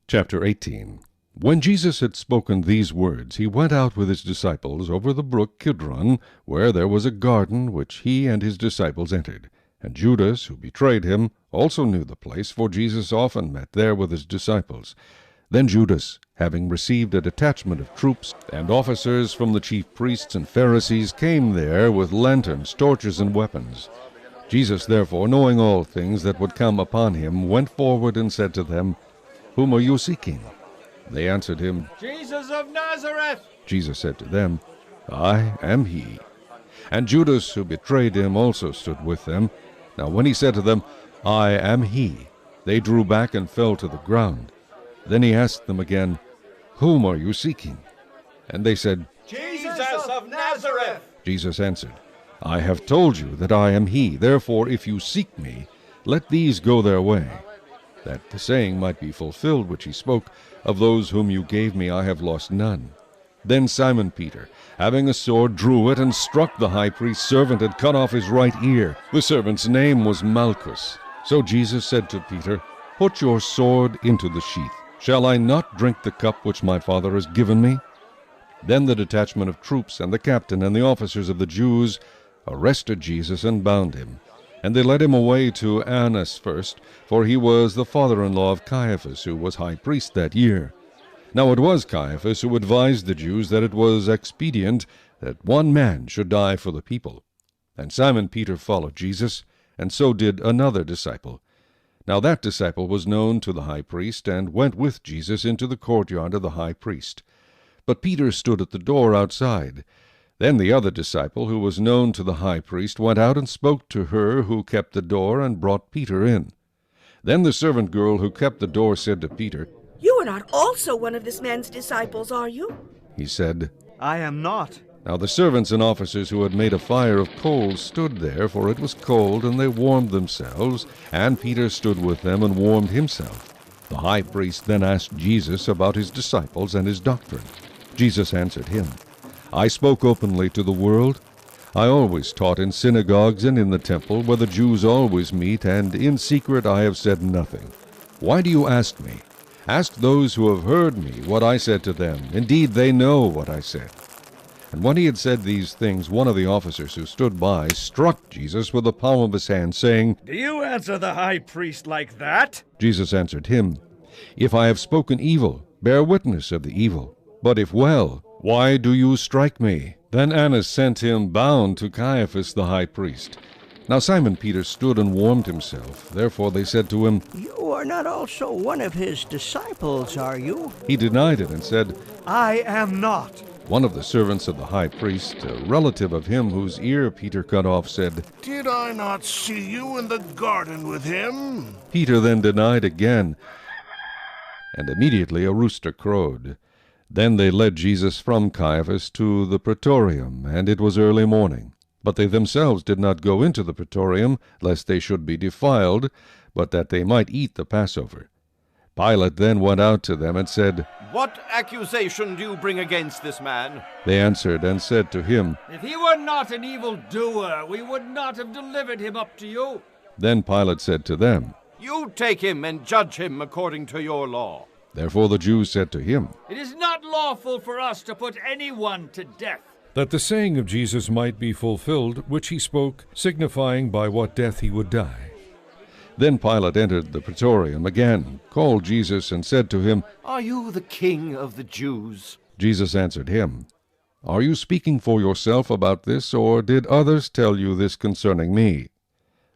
Chapter 18. When Jesus had spoken these words, he went out with his disciples over the brook Kidron, where there was a garden which he and his disciples entered. And Judas, who betrayed him, also knew the place, for Jesus often met there with his disciples. Then Judas, having received a detachment of troops and officers from the chief priests and Pharisees, came there with lanterns, torches, and weapons. Jesus, therefore, knowing all things that would come upon him, went forward and said to them, "Whom are you seeking?" They answered him, "Jesus of Nazareth." Jesus said to them, "I am he." And Judas, who betrayed him, also stood with them. Now when he said to them, "I am he," they drew back and fell to the ground. Then he asked them again, "Whom are you seeking?" And they said, "Jesus of Nazareth." Jesus answered, "I have told you that I am he. Therefore, if you seek me, let these go their way, that the saying might be fulfilled which he spoke, of those whom you gave me I have lost none." Then Simon Peter, having a sword, drew it and struck the high priest's servant and cut off his right ear. The servant's name was Malchus. So Jesus said to Peter, "Put your sword into the sheath. Shall I not drink the cup which my Father has given me?" Then the detachment of troops and the captain and the officers of the Jews arrested Jesus and bound him. And they led him away to Annas first, for he was the father-in-law of Caiaphas, who was high priest that year. Now it was Caiaphas who advised the Jews that it was expedient that one man should die for the people. And Simon Peter followed Jesus, and so did another disciple. Now that disciple was known to the high priest, and went with Jesus into the courtyard of the high priest. But Peter stood at the door outside. Then the other disciple, who was known to the high priest, went out and spoke to her who kept the door, and brought Peter in. Then the servant girl who kept the door said to Peter, "You are not also one of this man's disciples, are you?" He said, "I am not." Now the servants and officers who had made a fire of coals stood there, for it was cold, and they warmed themselves, and Peter stood with them and warmed himself. The high priest then asked Jesus about his disciples and his doctrine. Jesus answered him, "I spoke openly to the world. I always taught in synagogues and in the temple, where the Jews always meet, and in secret I have said nothing. Why do you ask me? Ask those who have heard me what I said to them. Indeed, they know what I said." And when he had said these things, one of the officers who stood by struck Jesus with the palm of his hand, saying, "Do you answer the high priest like that?" Jesus answered him, "If I have spoken evil, bear witness of the evil. But if well, why do you strike me?" Then Annas sent him bound to Caiaphas the high priest. Now Simon Peter stood and warmed himself. Therefore they said to him, "You are not also one of his disciples, are you?" He denied it and said, "I am not." One of the servants of the high priest, a relative of him whose ear Peter cut off, said, "Did I not see you in the garden with him?" Peter then denied again, and immediately a rooster crowed. Then they led Jesus from Caiaphas to the praetorium, and it was early morning. But they themselves did not go into the praetorium, lest they should be defiled, but that they might eat the Passover. Pilate then went out to them and said, "What accusation do you bring against this man?" They answered and said to him, "If he were not an evildoer, we would not have delivered him up to you." Then Pilate said to them, "You take him and judge him according to your law." Therefore the Jews said to him, "It is not lawful for us to put anyone to death." that the saying of Jesus might be fulfilled, which he spoke, signifying by what death he would die. Then Pilate entered the praetorium again, called Jesus, and said to him, "Are you the king of the Jews?" Jesus answered him, "Are you speaking for yourself about this, or did others tell you this concerning me?"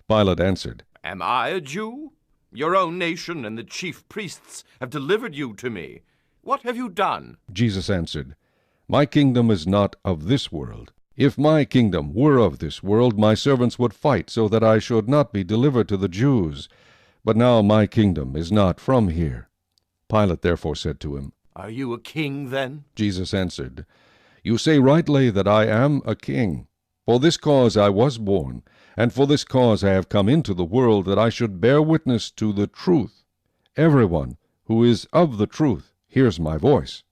Pilate answered, "Am I a Jew? Your own nation and the chief priests have delivered you to me. What have you done?" Jesus answered, "My kingdom is not of this world. If my kingdom were of this world, my servants would fight so that I should not be delivered to the Jews. But now my kingdom is not from here." Pilate therefore said to him, "Are you a king then?" Jesus answered, "You say rightly that I am a king. For this cause I was born, and for this cause I have come into the world, that I should bear witness to the truth. Everyone who is of the truth hears my voice."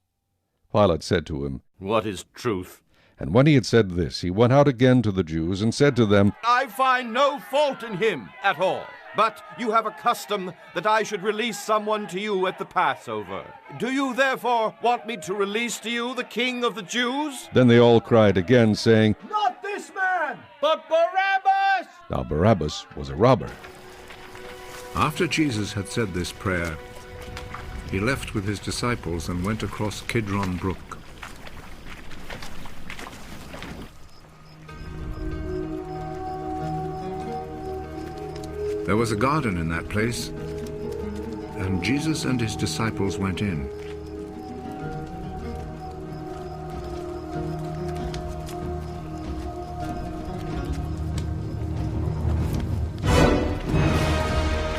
Pilate said to him, "What is truth?" And when he had said this, he went out again to the Jews and said to them, "I find no fault in him at all." But you have a custom that I should release someone to you at the Passover. Do you therefore want me to release to you the King of the Jews? Then they all cried again, saying, Not this man! But Barabbas! Now Barabbas was a robber. After Jesus had said this prayer, he left with his disciples and went across Kidron Brook. There was a garden in that place, and Jesus and his disciples went in.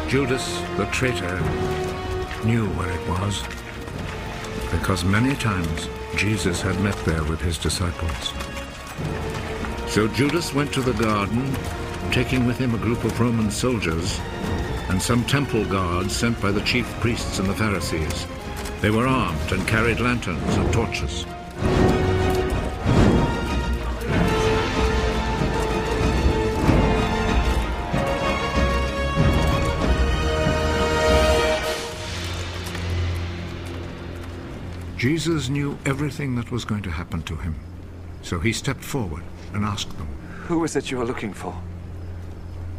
Judas, the traitor, knew where it was, because many times Jesus had met there with his disciples. So Judas went to the garden, taking with him a group of Roman soldiers and some temple guards sent by the chief priests and the Pharisees. They were armed and carried lanterns and torches. Jesus knew everything that was going to happen to him, so he stepped forward and asked them, "Who is it you are looking for?"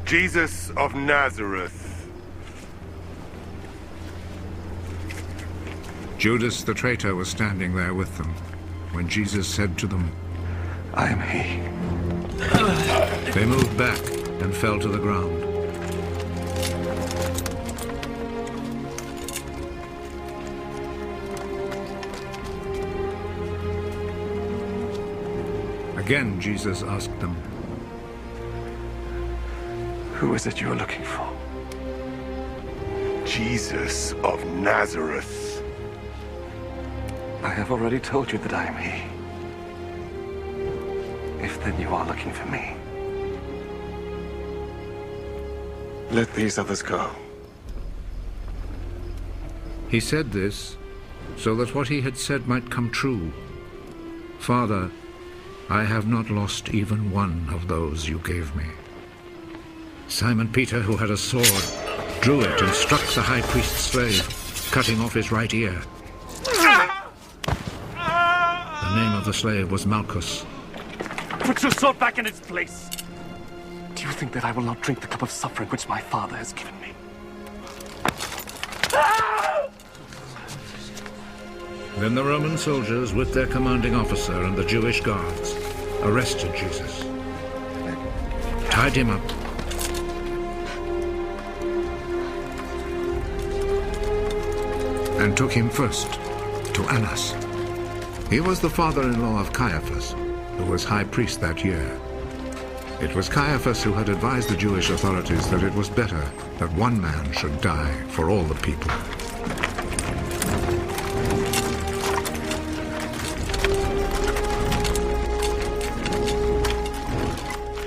Jesus of Nazareth. Judas the traitor was standing there with them when Jesus said to them, "I am he." They moved back and fell to the ground. Again, Jesus asked them, "Who is it you are looking for?" Jesus of Nazareth. I have already told you that I am he. If then you are looking for me, let these others go. He said this so that what he had said might come true. "Father, I have not lost even one of those you gave me." Simon Peter, who had a sword, drew it and struck the high priest's slave, cutting off his right ear. The name of the slave was Malchus. Put your sword back in its place. Do you think that I will not drink the cup of suffering which my father has given me? Then the Roman soldiers, with their commanding officer and the Jewish guards, arrested Jesus, tied him up, and took him first to Annas. He was the father-in-law of Caiaphas, who was high priest that year. It was Caiaphas who had advised the Jewish authorities that it was better that one man should die for all the people.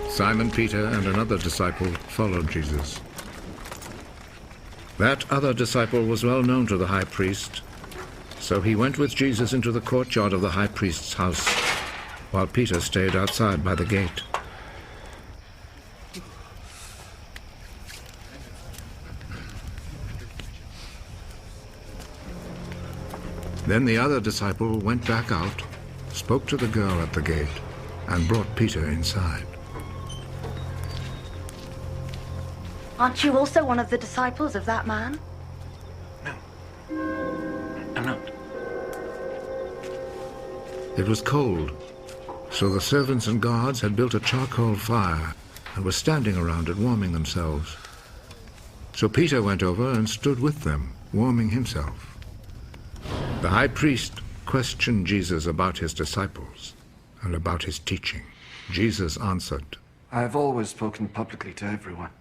Simon Peter and another disciple followed Jesus. That other disciple was well known to the high priest, so he went with Jesus into the courtyard of the high priest's house, while Peter stayed outside by the gate. Then the other disciple went back out, spoke to the girl at the gate, and brought Peter inside. Aren't you also one of the disciples of that man? I'm not. It was cold, so the servants and guards had built a charcoal fire and were standing around it warming themselves. So Peter went over and stood with them, warming himself. The high priest questioned Jesus about his disciples and about his teaching. Jesus answered, I have always spoken publicly to everyone.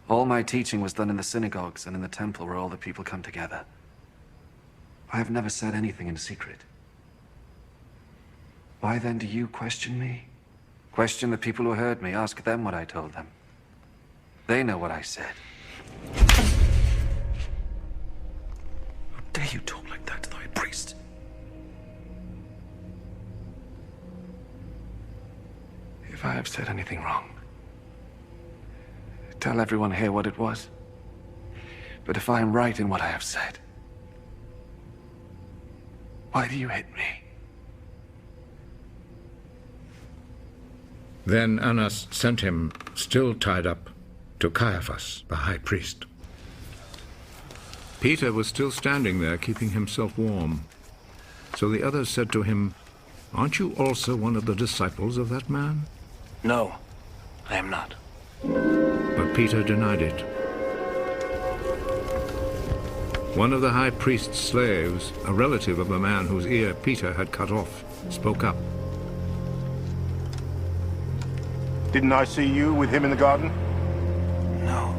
All my teaching was done in the synagogues and in the temple where all the people come together. I have never said anything in secret. Why then do you question me? Question the people who heard me. Ask them what I told them. They know what I said. How dare you talk like that to the high priest? If I have said anything wrong, Tell everyone here what it was. But if I am right in what I have said, why do you hit me? Then Annas sent him, still tied up, to Caiaphas, the high priest. Peter was still standing there, keeping himself warm. So the others said to him, "Aren't you also one of the disciples of that man?" No, I am not. But Peter denied it. One of the high priest's slaves, a relative of the man whose ear Peter had cut off, spoke up. Didn't I see you with him in the garden? No.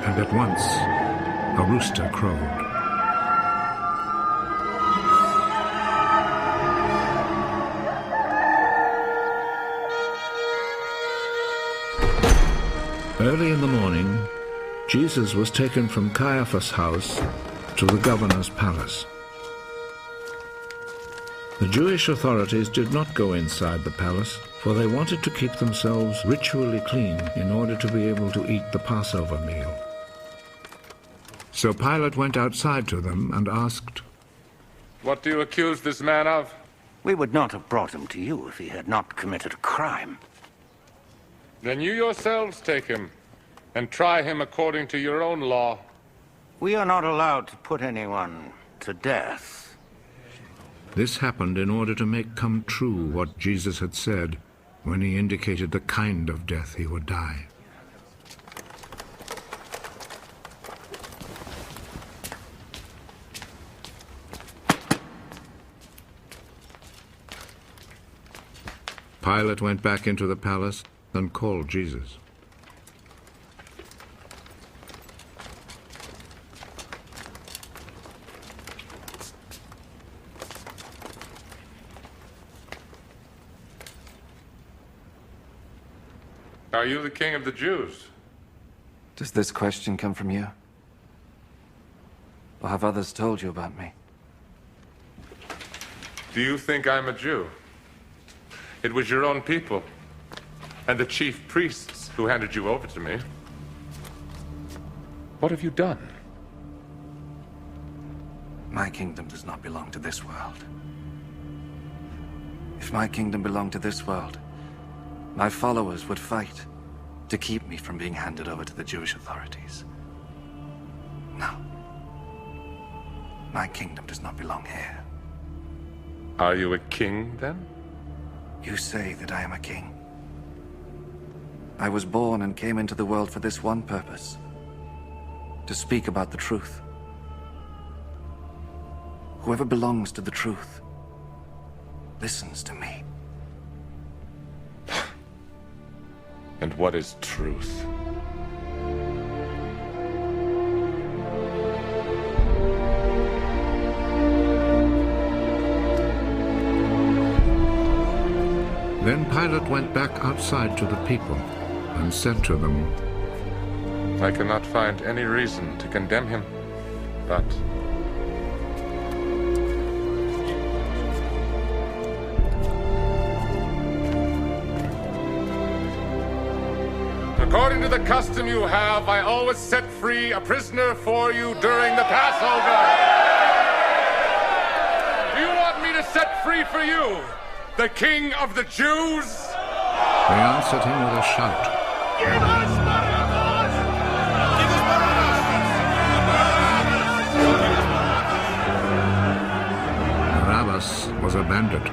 And at once, a rooster crowed. Early in the morning, Jesus was taken from Caiaphas' house to the governor's palace. The Jewish authorities did not go inside the palace, for they wanted to keep themselves ritually clean in order to be able to eat the Passover meal. So Pilate went outside to them and asked, "What do you accuse this man of?" We would not have brought him to you if he had not committed a crime. Then you yourselves take him and try him according to your own law. We are not allowed to put anyone to death. This happened in order to make come true what Jesus had said when he indicated the kind of death he would die. Pilate went back into the palace and called Jesus. Are you the king of the Jews? Does this question come from you? Or have others told you about me? Do you think I'm a Jew? It was your own people and the chief priests who handed you over to me. What have you done? My kingdom does not belong to this world. If my kingdom belonged to this world, my followers would fight to keep me from being handed over to the Jewish authorities. No. My kingdom does not belong here. Are you a king, then? You say that I am a king. I was born and came into the world for this one purpose: to speak about the truth. Whoever belongs to the truth listens to me. And what is truth? Then Pilate went back outside to the people and said to them, I cannot find any reason to condemn him, but according to the custom you have, I always set free a prisoner for you during the Passover. Do you want me to set free for you the King of the Jews? They answered him with a shout. Give us Barabbas! Give us Barabbas was a bandit.